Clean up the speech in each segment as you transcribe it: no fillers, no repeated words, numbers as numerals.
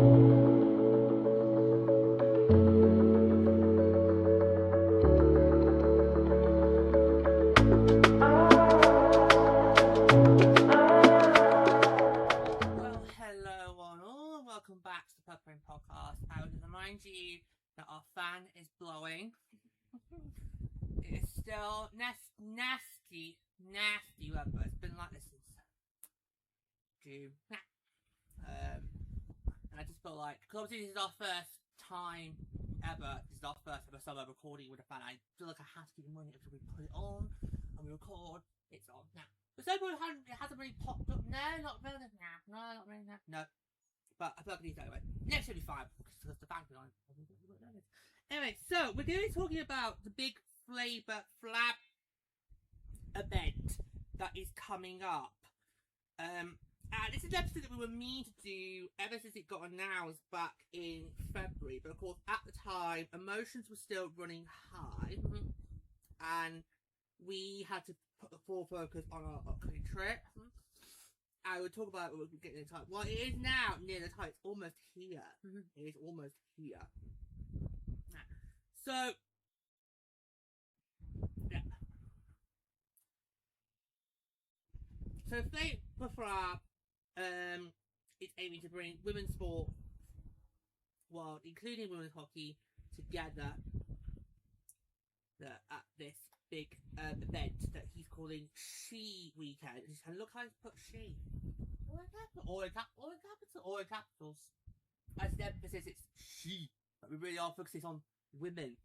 It's still nasty weather. It's been like this since June. And I just feel like, because obviously this is our first time ever, this is our first ever solo recording with a fan. I feel like I have to keep in mind until we put it on and we record. It's on now. But so far it hasn't really popped up. No, not really. No, not really. No. But I feel like I need to anyway. Next should be fine because the fan's been on. Anyway, so we're going to be talking about the big Flav event that is coming up. And this is an episode that we were meant to do ever since it got announced back in February. But of course, at the time, emotions were still running high. And we had to put the full focus on our upcoming trip. I would talk about it when we get near the time. Well, it is now near the time. It's almost here. It is almost here. So, yeah. So Flav is aiming to bring women's sport world, including women's hockey, together at this big event that he's calling She Weekend. And look how he's put she. All in capitals. As the emphasis, it's she. But we really are focusing on women.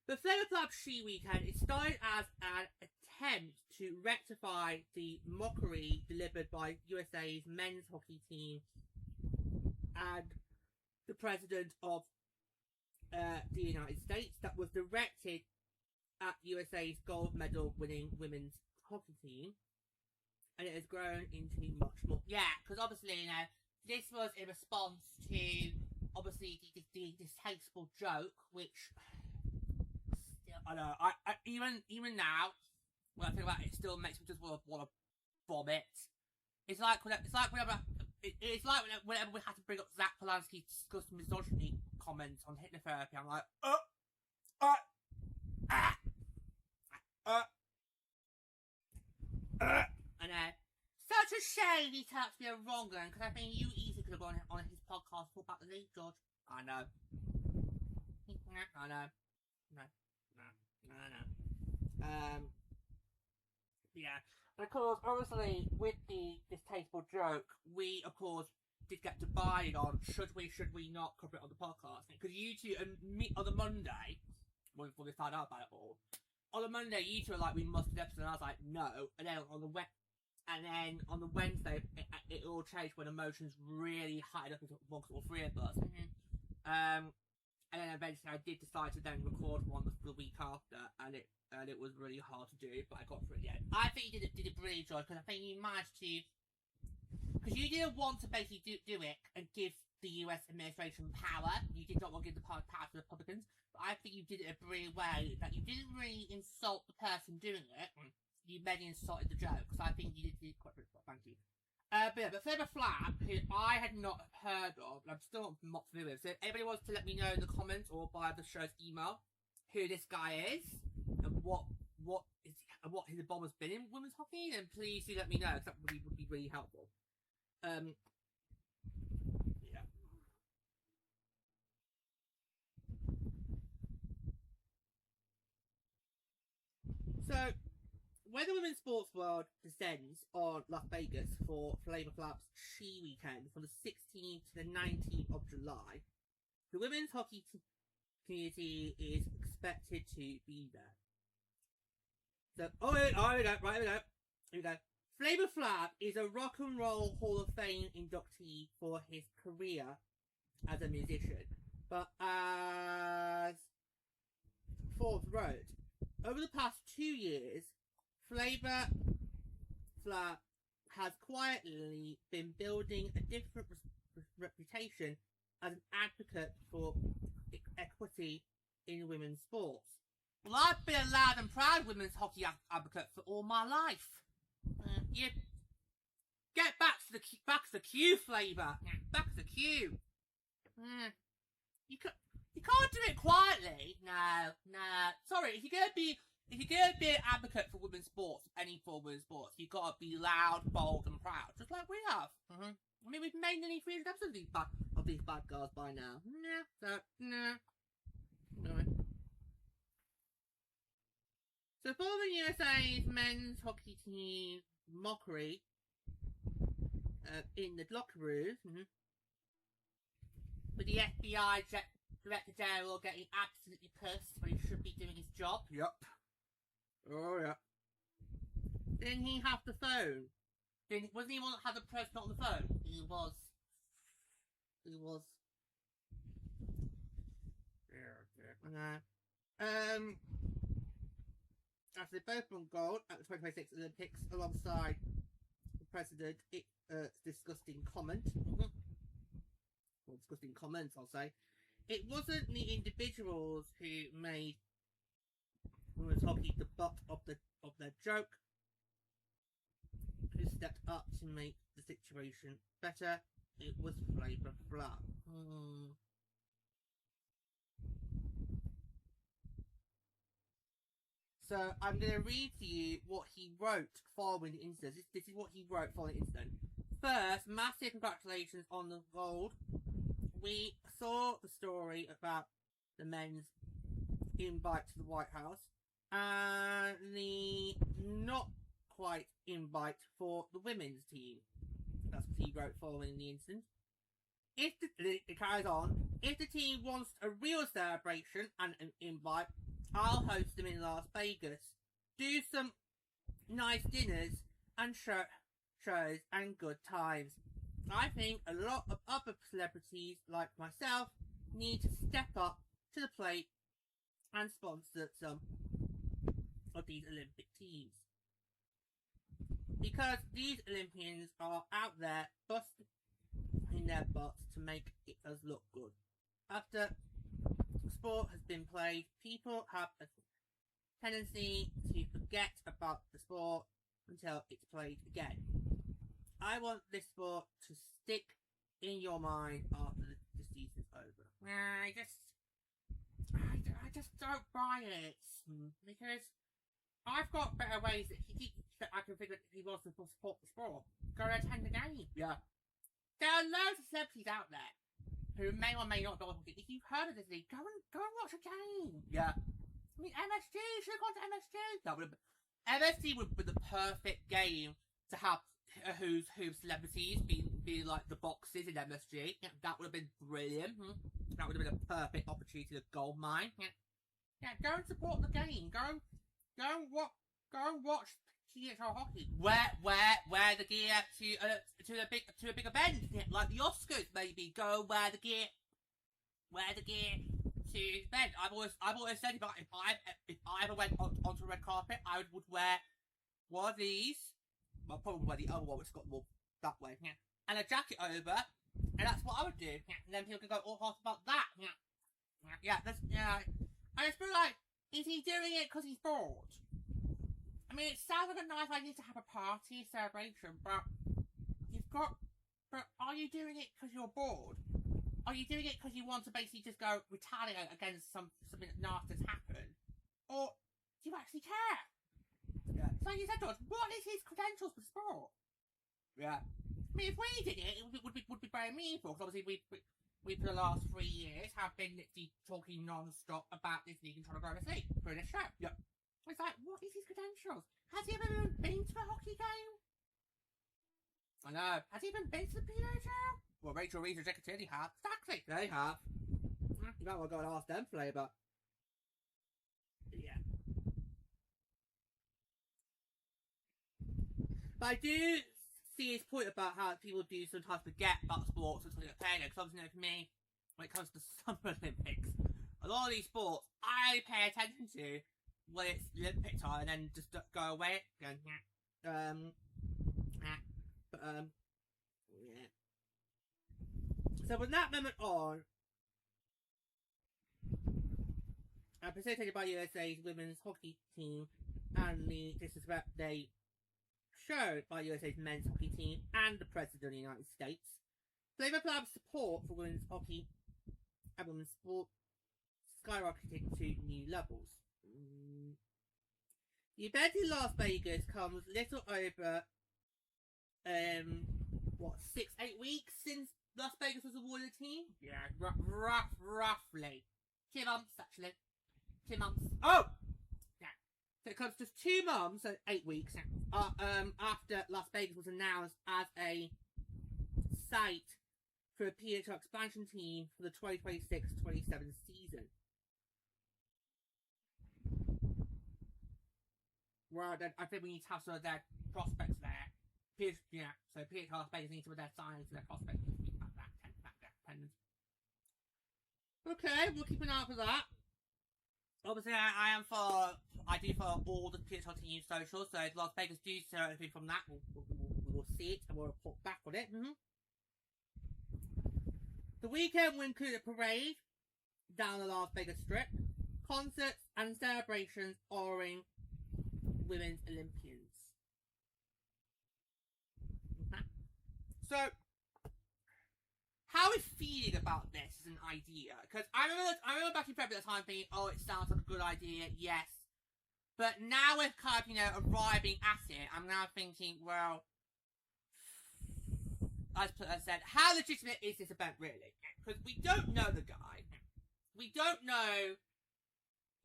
The Flav She Weekend, it started as an attempt to rectify the mockery delivered by USA's men's hockey team and the president of the United States, that was directed at USA's gold medal winning women's hockey team, and it has grown into much more. Yeah, because obviously, you know, this was in response to obviously the distasteful joke, which I know, I even now when I think about it, it still makes me just want to vomit. It's like whenever we had to bring up Zach Polanski's disgusting misogyny comments on hypnotherapy, I'm like, I know. Such a shame he turned out to be a wrong one, because I think you easily could have gone on his podcast and talk about the league, George. I know. No. Yeah. And of course, obviously, with the distasteful joke, we, of course, did get divided on should we not cover it on the podcast. Because you two, and me, on the Monday, before we found out about it all, on the Monday, you two were like, we must do an episode, and I was like, no. And then on the Wednesday, it all changed when emotions really heightened up amongst all three of us. And then eventually I did decide to then record one the week after, and it was really hard to do, but I got through it. Yeah, I think you did it brilliant, Joy, because I think you managed to, because you didn't want to basically do it and give the US administration power. You did not want to give the power to the Republicans, but I think you did it a brilliant way, that you didn't really insult the person doing it. You mainly insulted the joke, because I think you did it quite pretty well. Thank you. But Flav, who I had not heard of, and I'm still not familiar with, so if anybody wants to let me know in the comments or by the show's email who this guy is and what his involvement has been in women's hockey, then please do let me know, because that would be really helpful. Yeah. So, when the women's sports world descends on Las Vegas for Flav's She Weekend from the 16th to the 19th of July, the women's hockey community is expected to be there. So, here we go. Flav is a Rock and Roll Hall of Fame inductee for his career as a musician. But as Forbes wrote, over the past 2 years, Flav has quietly been building a different reputation as an advocate for equity in women's sports. Well, I've been a loud and proud women's hockey advocate for all my life. You get back back to the queue flavor. Back to the queue. You can't do it quietly. No. Sorry, if you're gonna be an advocate for women's sports, any form of women's sports, you've got to be loud, bold, and proud, just like we have. I mean, we've made nearly 300 episodes of these bad girls by now. So for the USA's men's hockey team mockery in the locker room, with the FBI Director General getting absolutely pissed when he should be doing his job. Yep. Oh, yeah. Didn't he have the phone? Wasn't he one that had the president on the phone? He was. After they both won gold at the 2026 Olympics alongside the president, disgusting comment. Well, disgusting comments, I'll say. It wasn't the individuals who made women's hockey the butt of their joke who stepped up to make the situation better. It was Flav. So I'm going to read to you what he wrote following the incident. This is what he wrote following the incident. First, massive congratulations on the gold. We saw the story about the men's invite to the White House and the not quite invite for the women's team. That's what he wrote following the incident. It carries on. If the team wants a real celebration and an invite, I'll host them in Las Vegas. Do some nice dinners and shows and good times. I think a lot of other celebrities like myself need to step up to the plate and sponsor some of these Olympic teams. Because these Olympians are out there busting their butts to make us look good. After sport has been played, people have a tendency to forget about the sport until it's played again. I want this sport to stick in your mind after the season's over. I just don't buy it because I've got better ways that I can figure if he wants to support the sport. Go and attend the game. Yeah. There are loads of celebrities out there who may or may not know what. If you've heard of this league, go and watch a game. Yeah. I mean, MSG, you should have gone to MSG. MSG would be the perfect game to have whose celebrities be like the boxes in MSG. Yeah, that would have been brilliant. That would have been a perfect opportunity to gold mine. Yeah, go and support the game. Go and watch PWHL hockey. Wear the gear to a big event, like the Oscars. Maybe go wear the gear to the event. I've always said if I ever went onto a red carpet, I would wear one of these. Well, probably wear the other one, which has got more that way. Yeah. And a jacket over, and that's what I would do. Yeah. And then people can go all hot about that. Yeah. I just feel like, is he doing it because he's bored? I mean, it sounds like a nice idea to have a party, celebration, but are you doing it because you're bored? Are you doing it because you want to basically just go retaliate against something nasty that's happened? Or do you actually care? Yeah. So you said to us, what is his credentials for sport? Yeah. I mean, if we did it, it would be very meaningful, because obviously we for the last 3 years have been literally talking non-stop about this league and trying to grow this league for this show. Yep. It's like, what is his credentials? Has he ever been to a hockey game? I know. Has he even been to the PWHL? Well, Rachel Reeves and Jessica Tierney have. Exactly. They have. You might want to go and ask them, Flav. Yeah. But I do see his point about how people do sometimes forget about sports until they're playing it. Because obviously, for me, when it comes to Summer Olympics, a lot of these sports I pay attention to when it's Olympic time and then just go away again. Yeah. So from that moment on, facilitated by USA's women's hockey team and the disrespect they shown by USA's men's hockey team and the President of the United States, Flav's support for women's hockey and women's sport skyrocketed to new levels. The event in Las Vegas comes little over 6-8 weeks since Las Vegas was awarded a team? Yeah, roughly. 2 months, actually. 2 months. Oh! Yeah. So it comes just 2 months, so 8 weeks, after Las Vegas was announced as a site for a PHL expansion team for the 2026-27 season. Well, I think we need to have some of their prospects there. So PHL Las Vegas needs some of their signings and their prospects. Okay, we'll keep an eye out for that. Obviously, I do follow all the PHL team socials, so if Las Vegas do see anything from that, we'll see it and we'll report back on it. The weekend will include a parade down the Las Vegas Strip, concerts and celebrations honoring women's Olympians. So, how are we feeling about this as an idea? Because I remember back in February at the time thinking, oh, it sounds like a good idea, yes. But now we're kind of, arriving at it, I'm now thinking, well, as I said, how legitimate is this event really? Because we don't know the guy. We don't know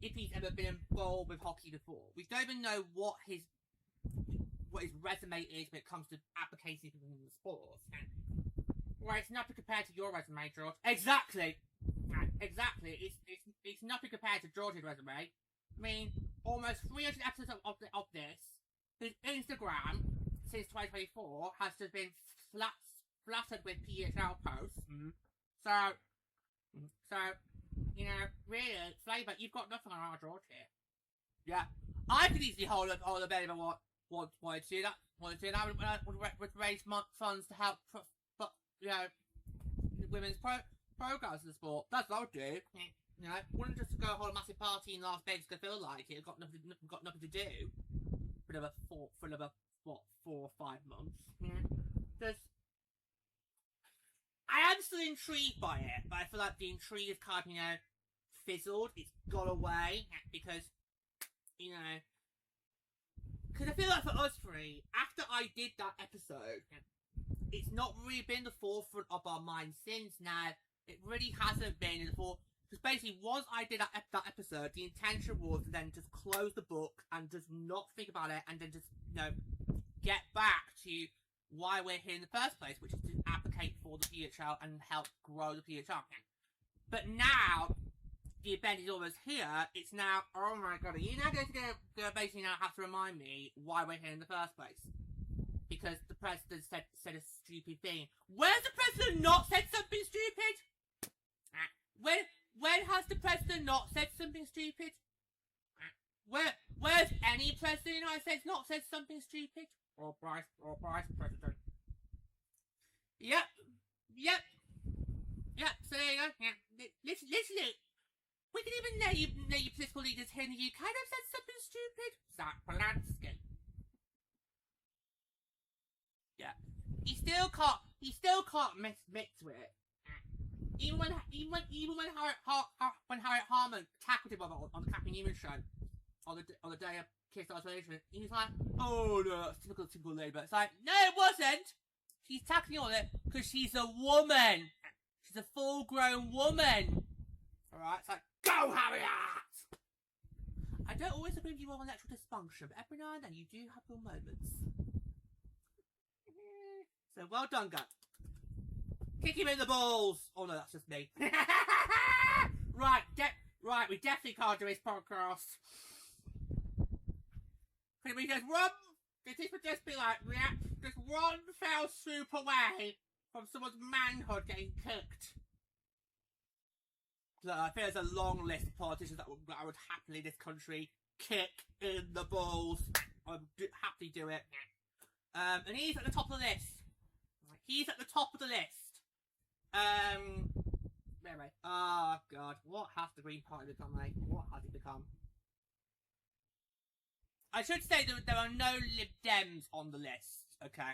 if he's ever been involved with hockey before. We don't even know what his resume is when it comes to applications in the sport. Right, it's nothing compared to your resume, George. Exactly. Exactly. It's nothing compared to George's resume. I mean, almost 300 episodes of this. His Instagram since 2024 has just been flattered with PHL posts. So, really, Flavor, you've got nothing on our George here. Yeah, I could easily hold a bit of what wanted to do that. Would raise funds to help, women's programs in the sport. That's what I would do. Wouldn't just go hold a massive party in Las Vegas because I feel like it. Got nothing to do for another 4 or 5 months. Just, I am still intrigued by it, but I feel like the intrigue is kind of, fizzled. It's got away because, because I feel like for us three, after I did that episode, it's not really been the forefront of our minds since. Now, it really hasn't been in the forefront. Because basically, once I did that episode, the intention was to then just close the book and just not think about it, and then just, get back to why we're here in the first place, which is to advocate for the PHL and help grow the PHL. But now, the event is almost here, it's now, oh my god, are you now going to basically now have to remind me why we're here in the first place? Because the president said a stupid thing. Where's the president not said something stupid? When has the president not said something stupid? Where's any president of the United States not said something stupid? Or Bryce president. Yep, so there you go. Yeah. Literally, we can even name your political leaders here in the UK have said something stupid. Zach Polanski. Yeah. He still can't admit to it. Even when Harriet Harman tackled him on the Captain Newman show on the day of Kiss Isolation, he was like, "Oh no, that's typical Labour." It's like, no, it wasn't. She's tackling on it because she's a woman. She's a full-grown woman. All right, it's like, go Harriet. I don't always agree with you on electoral dysfunction, but every now and then you do have your moments. So well done, Gut. Kick him in the balls! Oh no, that's just me. Right, we definitely can't do his podcast. Could we just run? This would just be like, just one fell swoop away from someone's manhood getting cooked. So I think there's a long list of politicians that I would happily, this country, kick in the balls. I would happily do it. And he's at the top of the list. He's at the top of the list. Anyway. Oh, God. What has the Green Party become, mate? What has it become? I should say that there are no Lib Dems on the list, okay?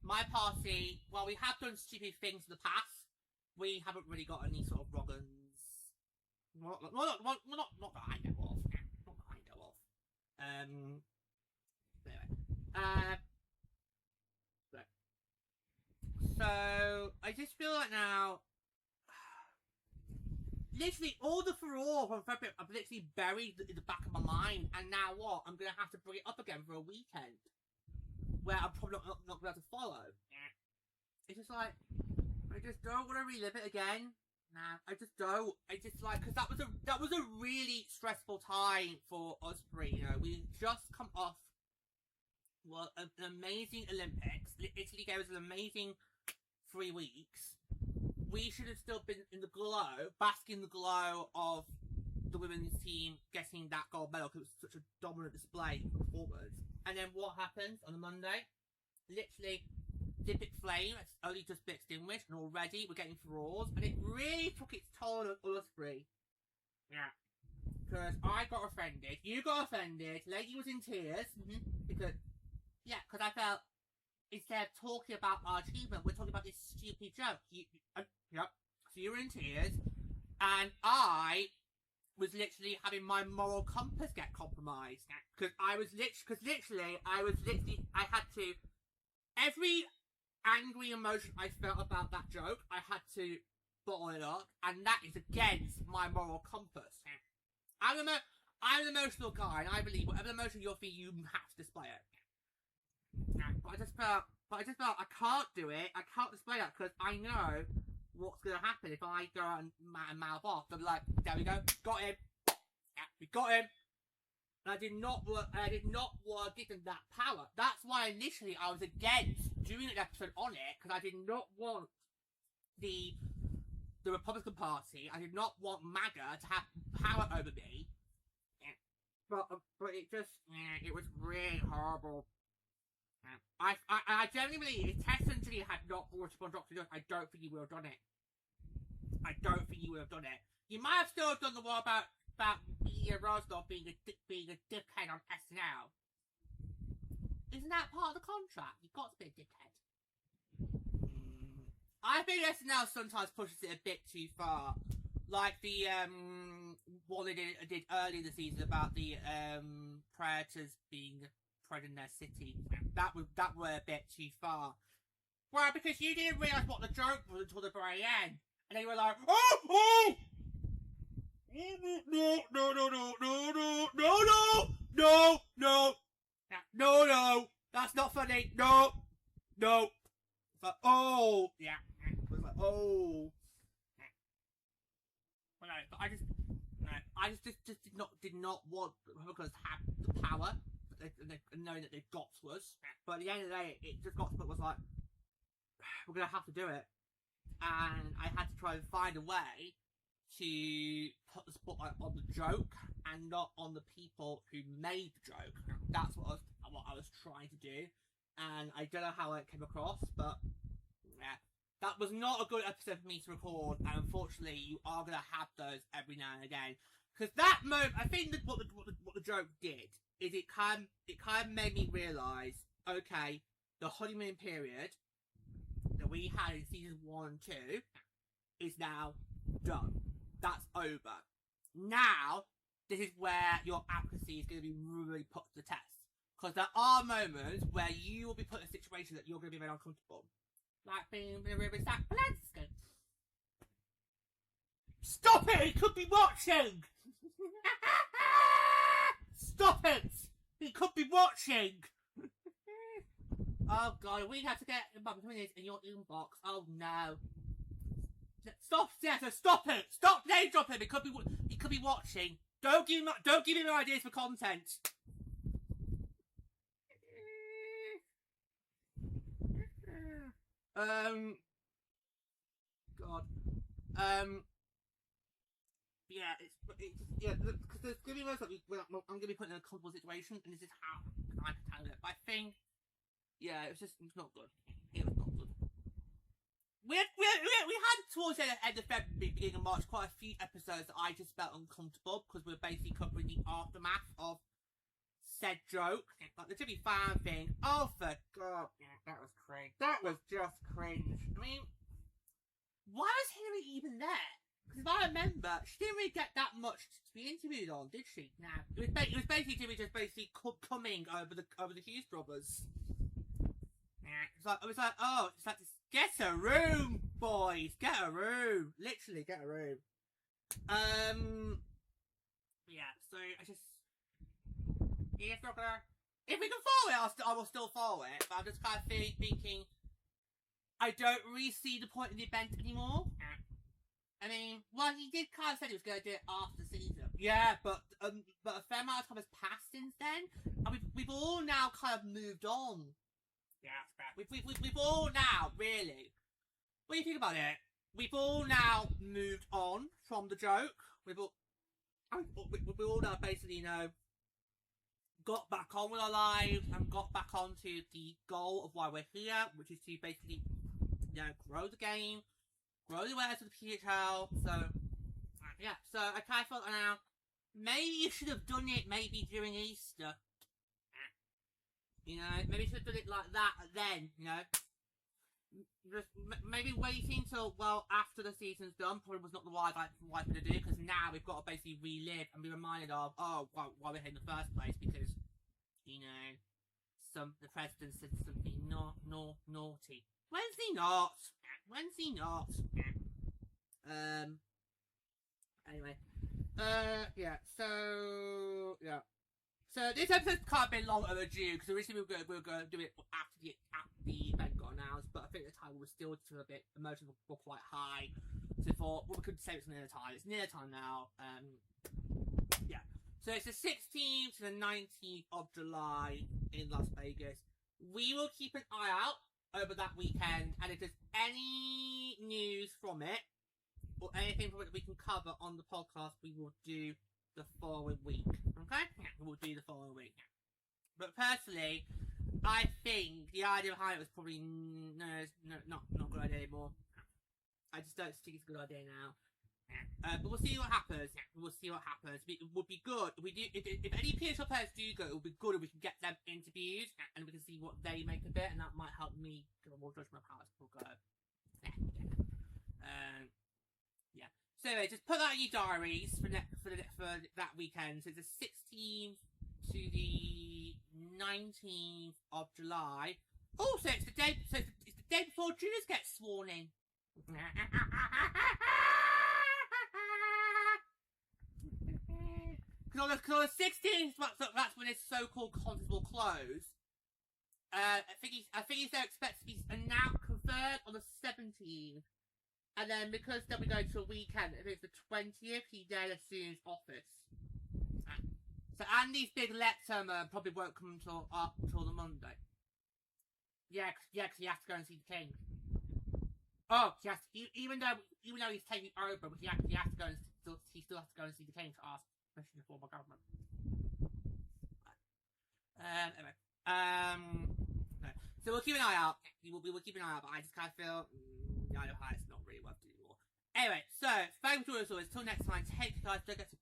My party, while we have done stupid things in the past, we haven't really got any sort of wrong-uns. Not that I know of. Not that I know of. Anyway. So, I just feel like now, literally all the furore from February I've literally buried in the back of my mind, and now what? I'm going to have to bring it up again for a weekend, where I'm probably not going to have to follow. It's just like, I just don't want to relive it again. Nah, I just don't. I just like, because that was a really stressful time for us three, you know. We just come off, well, an amazing Olympics. Italy gave us an amazing 3 weeks. We should have still been in the glow, basking in the glow of the women's team getting that gold medal because it was such a dominant display forwards. And then what happens on a Monday? Literally, Olympic flame has only just been extinguished, and already we're getting furores, and it really took its toll on us three. Yeah. Because I got offended, you got offended, Lady was in tears, because I felt, instead of talking about our achievement, we're talking about this stupid joke. Yep. So you were in tears, and I was literally having my moral compass get compromised. Because I had to, every angry emotion I felt about that joke, I had to bottle it up, and that is against my moral compass. I'm an emotional guy, and I believe whatever emotion you're feeling, you have to display it. But I just felt I can't do it. I can't display that because I know what's going to happen if I go out and mouth off. They'll be like, there we go, got him. Yeah, we got him. And I did not want to give them that power. That's why initially I was against doing an episode on it, because I did not want the Republican Party, I did not want MAGA to have power over me. Yeah. But it just, it was really horrible. I genuinely believe if Tess and Julia had not brought upon Dr. Jones, I don't think you would have done it. You might have still done the one about Ilya Rosnov being a dickhead on SNL. Isn't that part of the contract? You've got to be a dickhead. I think SNL sometimes pushes it a bit too far. Like the one they did early in the season about the predators being bred in their city. That were a bit too far. Well, because you didn't realise what the joke was until the very end. And they were like, oh! No, that's not funny. No. It's like, oh, yeah. It was like, oh. But no, but I just did not want the Republicans to have the power, knowing that they've got to us. But at the end of the day, it just got to it was like, we're gonna have to do it, and I had to try and find a way to put the spotlight on the joke and not on the people who made the joke. That's what I was trying to do, and I don't know how it came across, but yeah, that was not a good episode for me to record, and unfortunately you are going to have those every now and again, because that moment, I think that what the joke did is it kind of made me realise, okay, the honeymoon period that we had in seasons 1 and 2 is now done. That's over. Now, this is where your accuracy is going to be really put to the test. Because there are moments where you will be put in a situation that you're going to be very uncomfortable. Like being in a room with Zach Polanski. Stop it! He could be watching! Stop it! He could be watching! Oh god, we have to get minutes in your inbox. Oh no. Stop, Zeta, stop it! Stop name dropping! He could be watching. Don't give him ideas for content. God. Yeah, because there's gonna be moments like I'm gonna be put in a comfortable situation, and this is how I can handle it. But I think, yeah, it's not good. It was not good. We had towards the end of February, beginning of March, quite a few episodes that I just felt uncomfortable because we're basically covering the aftermath of said joke, like the Jimmy Fan thing. Oh, for God, that was cringe. That was just cringe. I mean, why was Hillary even there? Because if I remember, she didn't really get that much to be interviewed on, did she? No. It was basically Jimmy just basically coming over the Hughes brothers. It was like, oh, it's like, get a room, boys, get a room. Literally, get a room. Yeah, so I just, if we can follow it, I will still follow it, but I'm just kind of thinking, I don't really see the point of the event anymore. I mean, well, he did kind of say he was going to do it after the season. Yeah, but a fair amount of time has passed since then, and we've all now kind of moved on. Yeah, we've all now, really. What do you think about it? We've all now moved on from the joke. We've all now basically, got back on with our lives and got back onto the goal of why we're here, which is to basically, grow the game, grow the awareness of the PWHL. So, yeah. So I kind of felt now, maybe you should have done it maybe during Easter. Maybe you should have done it like that then, Just maybe waiting till, after the season's done probably was not the wise thing to do, because now we've got to basically relive and be reminded of, why we're here in the first place, because, the president said something naughty. When's he not? Anyway. Yeah, so, yeah. So this episode's kind of been long overdue, because originally we were going to do it after the event got announced, but I think the time was still a bit, emotions were quite high, so I thought, we could say it's near time. It's near time now. Yeah. So it's the 16th to the 19th of July in Las Vegas. We will keep an eye out over that weekend, and if there's any news from it, or anything from it that we can cover on the podcast, we will do the following week. Okay? Yeah, we'll do the following week. But personally, I think the idea behind it was probably not a good idea anymore. I just don't think it's a good idea now. But we'll see what happens. We'll see what happens. It would be good if we do. If any PSL players do go, it would be good if we can get them interviewed and we can see what they make of it, and that might help me get a more judgment of how it's will go. Yeah. So anyway, just put that in your diaries for that weekend. So it's the 16th to the 19th of July. Also, it's the day. So it's the day before juniors get sworn in. Because on the 16th, that's when his so-called contest will close. I think he's expected to be announced, confirmed on the 17th. And then because then we go to a weekend, if it's the 20th, he then assumes office. So Andy's big lecture probably won't come until the Monday. Yeah, because he has to go and see the king. Oh, even though he's taking over, but he has to go and he still has to go and see the king to ask permission to form a government. Anyway, no. So we'll keep an eye out. We will keep an eye out, but I just kind of feel, I know how it's not really worth doing anymore. Anyway, so thanks for joining us. Till next time, take care, guys. Don't get to